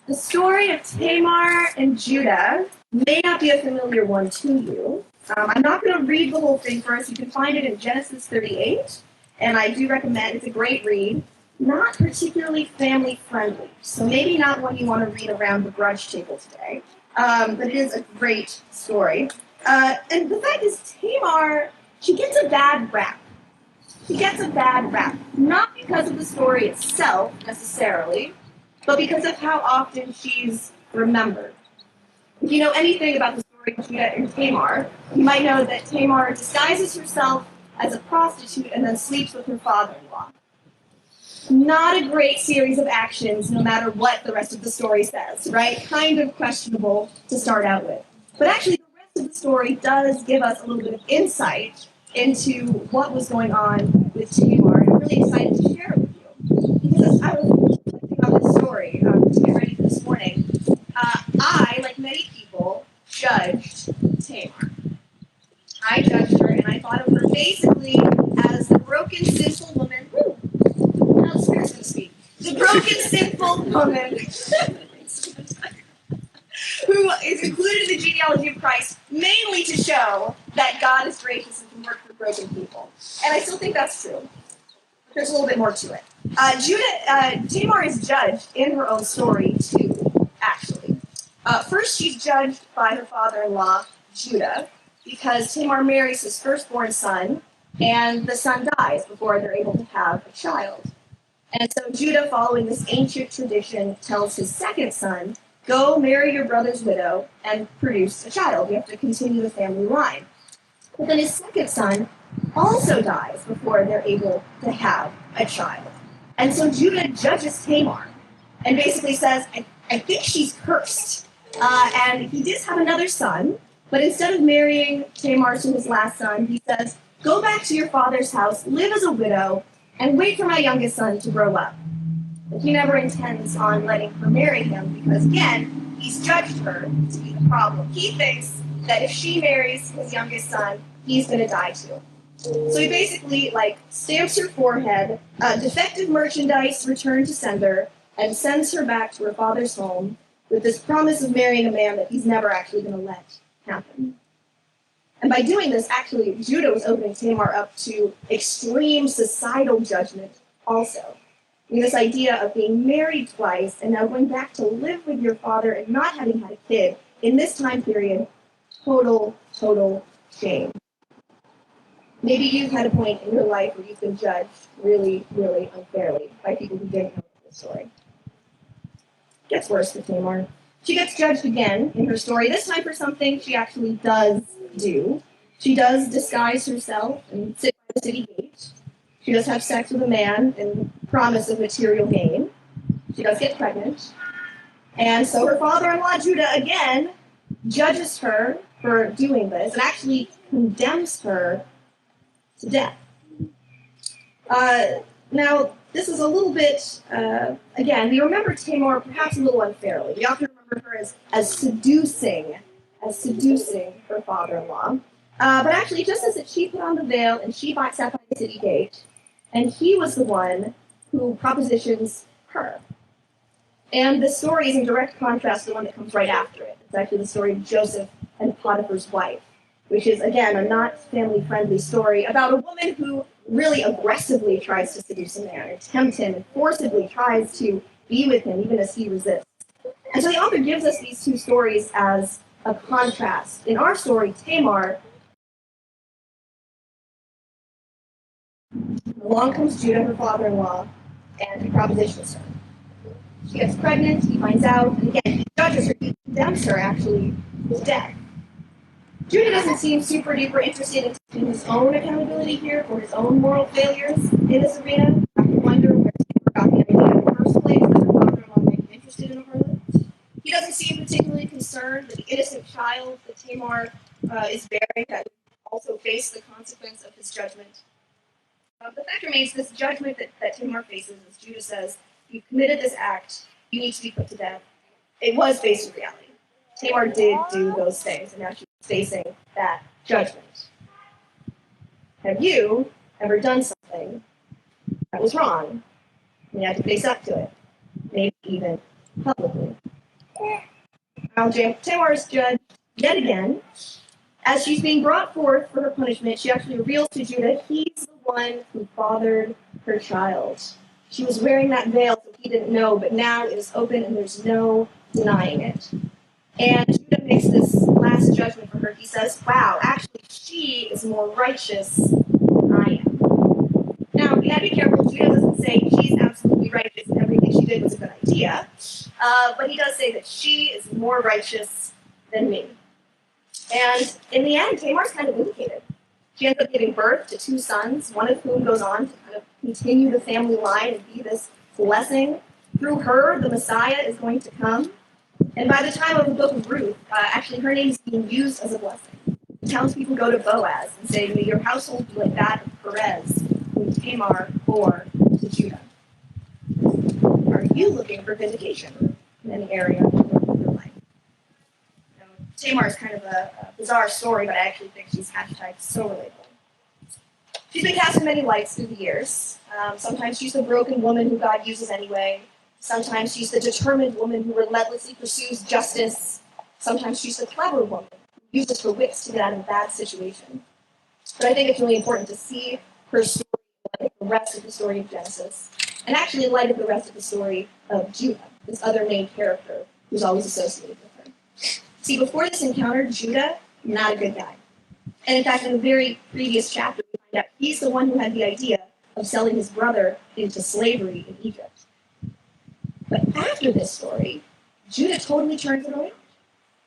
The story of Tamar and Judah may not be a familiar one to you. I'm not going to read the whole thing for us. You can find it in Genesis 38, and I do recommend it's a great read. Not particularly family friendly, so maybe not one you want to read around the brunch table today, but it is a great story. And the fact is, Tamar, she gets a bad rap. She gets a bad rap, not because of the story itself necessarily, but because of how often she's remembered. If you know anything about the story of Judah and Tamar, you might know that Tamar disguises herself as a prostitute and then sleeps with her father-in-law. Not a great series of actions, no matter what the rest of the story says, right? Kind of questionable to start out with. But actually, the rest of the story does give us a little bit of insight into what was going on with Tamar, and I'm really excited to share it with you. Because as I was reflecting on this story to get ready for this morning, I, like many people, judged Tamar. I judged her, and I thought of her basically as the broken, sinful woman. Now the Spirit's going to speak. The broken, sinful woman who is included in the genealogy of Christ, mainly to show that God is gracious and can work for broken people. And I still think that's true. But there's a little bit more to it. Tamar is judged in her own story, too, actually. First, she's judged by her father-in-law, Judah, because Tamar marries his firstborn son, and the son dies before they're able to have a child. And so Judah, following this ancient tradition, tells his second son, go marry your brother's widow and produce a child. You have to continue the family line. But then his second son also dies before they're able to have a child. And so Judah judges Tamar and basically says, I think she's cursed. And he did have another son, but instead of marrying Tamar to his last son, he says, go back to your father's house, live as a widow, and wait for my youngest son to grow up. But he never intends on letting her marry him because, again, he's judged her to be the problem. He thinks that if she marries his youngest son, he's going to die too. So he basically, stamps her forehead, defective merchandise returned to sender, and sends her back to her father's home with this promise of marrying a man that he's never actually going to let happen. And by doing this, actually, Judah was opening Tamar up to extreme societal judgment also. I mean, this idea of being married twice and now going back to live with your father and not having had a kid in this time period, total shame. Maybe you've had a point in your life where you've been judged really, really unfairly by people who didn't know the story. It gets worse for Tamar. She gets judged again in her story, this time for something she actually does do. She does disguise herself and sit by the city gate. She does have sex with a man in promise of material gain. She does get pregnant. And so her father-in-law, Judah, again, judges her for doing this and actually condemns her to death. Now, this is a little bit, again, we remember Tamar perhaps a little unfairly. We often remember her as seducing her father-in-law. But actually, just as that she put on the veil and she sat by the city gate, and he was the one who propositions her. And the story is in direct contrast to the one that comes right after it. It's actually the story of Joseph and Potiphar's wife, which is, again, a not family-friendly story about a woman who really aggressively tries to seduce a man and tempt him and forcibly tries to be with him even as he resists. And so the author gives us these two stories as a contrast. In our story, Tamar, along comes Judah, her father-in-law, and he propositions her. She gets pregnant, he finds out, and again, he judges her, he condemns her, actually, to death. Judah doesn't seem super duper interested in his own accountability here for his own moral failures in this arena. I wonder where Tamar got the idea in the first place that her father-in-law might be interested in a harlot. He doesn't seem particularly concerned with the innocent child that Tamar is bearing that would also face the consequence of his judgment. The fact remains, this judgment that Tamar faces, as Judah says, you've committed this act, you need to be put to death. It was based in reality. Tamar did do those things, and now she's facing that judgment. Have you ever done something that was wrong, and you had to face up to it, maybe even publicly? While Tamar is judged yet again, as she's being brought forth for her punishment, she actually reveals to Judah he's the one who fathered her child. She was wearing that veil, so he didn't know, but now it is open and there's no denying it. And Judah makes this last judgment for her. He says, wow, actually, she is more righteous than I am. Now, you gotta be careful. Judah doesn't say she's absolutely righteous and everything she did was a good idea. But he does say that she is more righteous than me. And in the end, Tamar's kind of vindicated. She ends up giving birth to 2 sons, one of whom goes on to kind of continue the family line and be this blessing. Through her, the Messiah is going to come. And by the time of the book of Ruth, actually her name is being used as a blessing. The townspeople go to Boaz and say, may your household be like that of Perez, whom Tamar bore to Judah. Are you looking for vindication in any area of your life? Tamar is kind of a bizarre story, but I actually think she's #so relatable. She's been cast in many lights through the years. Sometimes she's the broken woman who God uses anyway. Sometimes she's the determined woman who relentlessly pursues justice. Sometimes she's the clever woman who uses her wits to get out of a bad situation. But I think it's really important to see her story like the rest of the story of Genesis, and actually in light of the rest of the story of Judah, this other main character who's always associated with her. See, before this encounter, Judah, not a good guy. And in fact, in the very previous chapter, we find out he's the one who had the idea of selling his brother into slavery in Egypt. But after this story, Judah totally turns it around.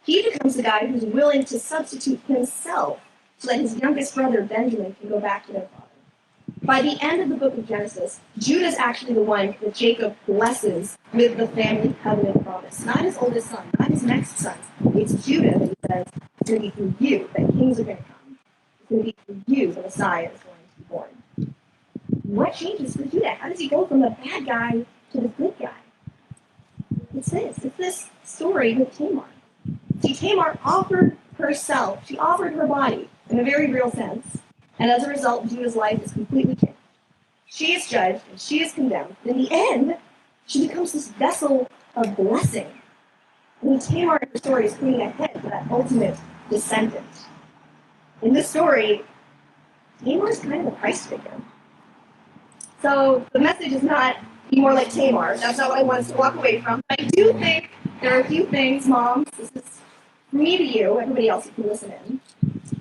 He becomes the guy who's willing to substitute himself so that his youngest brother, Benjamin, can go back to their father. By the end of the book of Genesis, Judah's actually the one that Jacob blesses with the family covenant promise. Not his oldest son, not his next sons. It's Judah that he says, it's going to be through you that kings are going to come. It's going to be through you the Messiah is going to be born. What changes for Judah? How does he go from the bad guy to the good guy? It's this story with Tamar. See, Tamar offered herself. She offered her body in a very real sense. And as a result, Judah's life is completely changed. She is judged and she is condemned. In the end, she becomes this vessel of blessing. And Tamar in the story is putting ahead to that ultimate descendant. In this story, Tamar is kind of a Christ figure. So the message is not be more like Tamar. That's not what I want us to walk away from. But I do think there are a few things, moms, this is from me to you, everybody else you can listen in,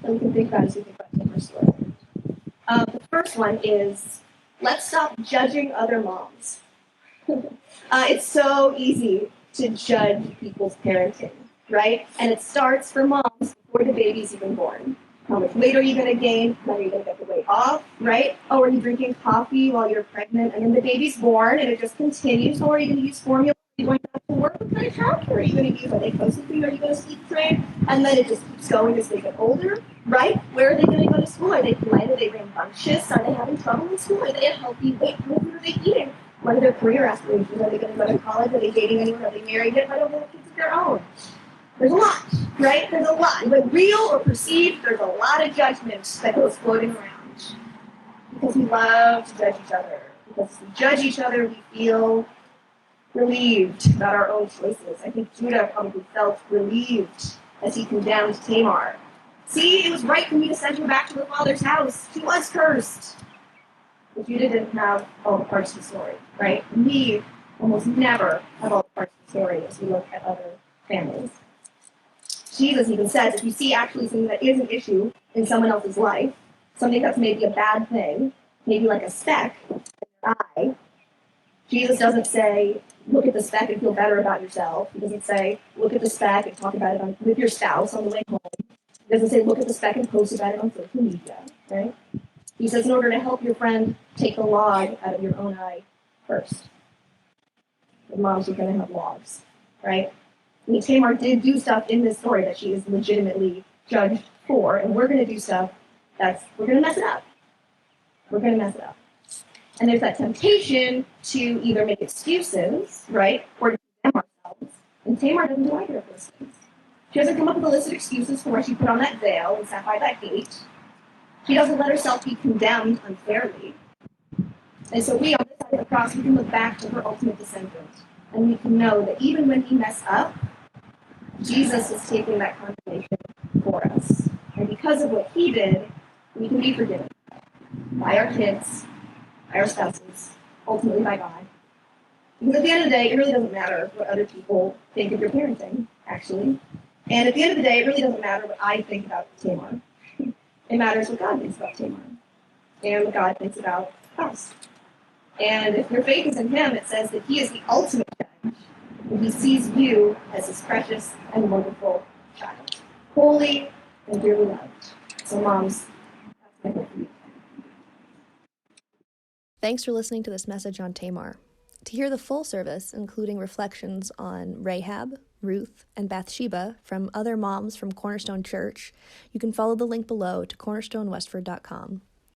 that we can think about as we think about Tamar's story. The first one is, let's stop judging other moms. It's so easy to judge people's parenting, right? And it starts for moms before the baby's even born. How much weight are you going to gain? When are you going to get the weight off, right? Oh, are you drinking coffee while you're pregnant? And then the baby's born and it just continues. Oh, are you going to use formula? Are you going back to work? What kind of childcare are you going to use? Are they co-sleeping? Are you going to sleep train? And then it just keeps going as they get older, right? Where are they going to go to school? Are they polite? Are they rambunctious? Are they having trouble in school? Are they at healthy weight? What food are they eating? What are their career aspirations? Are they going to go to college? Are they dating anyone? Are they married yet? Why don't they have kids of their own? There's a lot, right? There's a lot. But real or perceived, there's a lot of judgments that goes floating around. Because we love to judge each other. Because we judge each other, we feel relieved about our own choices. I think Judah probably felt relieved as he condemned Tamar. See, it was right for me to send her back to her father's house. She was cursed. But Judah didn't have all the parts of the story, right? We almost never have all the parts of the story as we look at other families. Jesus even says, if you see actually something that is an issue in someone else's life, something that's maybe a bad thing, maybe like a speck in your eye, Jesus doesn't say, look at the speck and feel better about yourself. He doesn't say, look at the speck and talk about it with your spouse on the way home. He doesn't say, look at the speck and post about it on social media, right? He says, in order to help your friend, take the log out of your own eye first. The moms are going to have logs, right? I mean, Tamar did do stuff in this story that she is legitimately judged for, and we're going to do stuff we're going to mess it up. We're going to mess it up. And there's that temptation to either make excuses, right, or to condemn ourselves. And Tamar doesn't do either of those things. She doesn't come up with a list of excuses for why she put on that veil and sat by that gate. She doesn't let herself be condemned unfairly. And so we, on this side of the cross, we can look back to her ultimate descendant. And we can know that even when we mess up, Jesus is taking that condemnation for us. And because of what he did, we can be forgiven by our kids, by our spouses, ultimately by God. Because at the end of the day, it really doesn't matter what other people think of your parenting, actually. And at the end of the day, it really doesn't matter what I think about Tamar. It matters what God thinks about Tamar and what God thinks about us. And if your faith is in him, it says that he is the ultimate judge, and he sees you as his precious and wonderful child, holy and dearly loved. So moms, that's my hope for you. Thanks for listening to this message on Tamar. To hear the full service, including reflections on Rahab, Ruth, and Bathsheba from other moms from Cornerstone Church, you can follow the link below to cornerstonewestford.com.